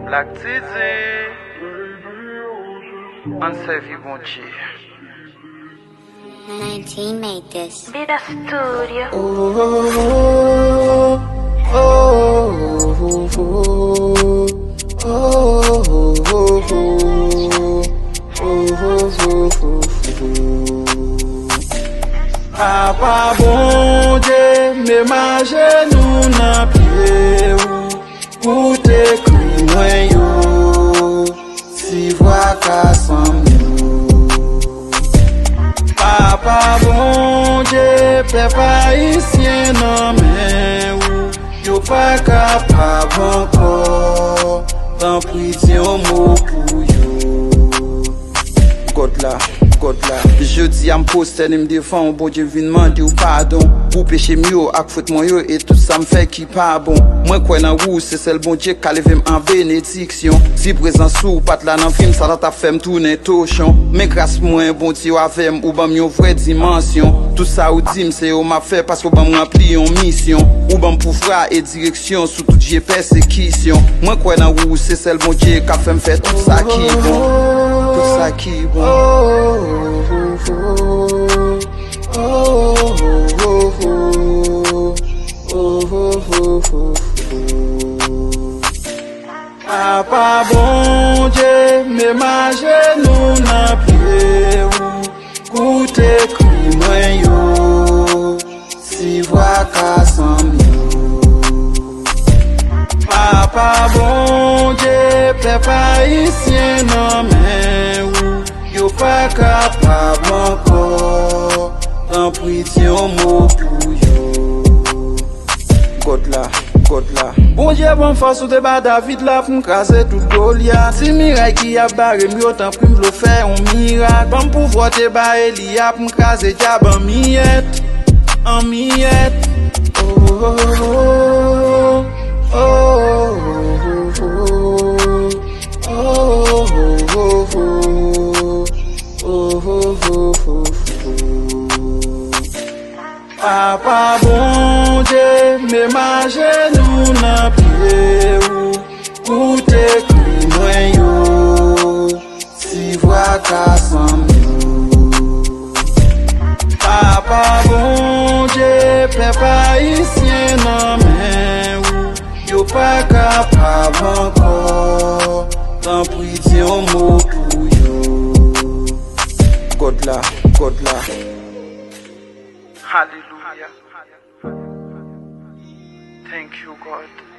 Black Tizzy, unservi bon Dieu. 19 made this. Vida Studio. Papa bon Dieu, me maje nou nan pied ou te kri mwen yo, si vwa ka san Papa bon Dieu, peuple haïtien nan men ou, yo pa kapab ankor, dan priti yon mot pou yo. God la, jeudi am poste ni m defan, bon Dieu vin mandi ou pardon. Ou péché mieux ak fout mon yo et tout ça me fait qui pas bon. Moi quoi nan rou c'est celle bon Dieu qui leve en bénédiction. Si présent sou pat la nan film ça t'a fait me tourner tochon. Mais grâce moi bon Dieu avec ou ban yon vraie dimension. Tout ça ou dim c'est ou m'a fait parce que ban rempli en mission. Ou ban pouvoir et direction sous tout j'ai persécution. Moi quoi nan rou c'est celle bon Dieu qui fait me faire tout ça qui bon. Tout ça qui bon. Papa bon Dieu, me maje nou nan pied ou te kri mwen yo, si vwa ka san yo. Papa bon Dieu, peuple haïtien nan men ou, yo pa kapab ankor, dan priti yon mot pou yo. God la, bon Dieu bon force ou te ba David la pou m'krase tout Goliath. Si miray ki a bare mi otan pri m'vlo fè un miracle. Bon pouvoir te ba Elia pou m'krase diab en miette. Papa bon Dieu, me maje nou nan pied ou te kri mwen yo, si vwa ka san yo. Papa bon Dieu, peuple haïtien nan men ou, yo pa kapab ankor, dan priti yon mot pou yo. God la. Hallelujah. Thank you, God.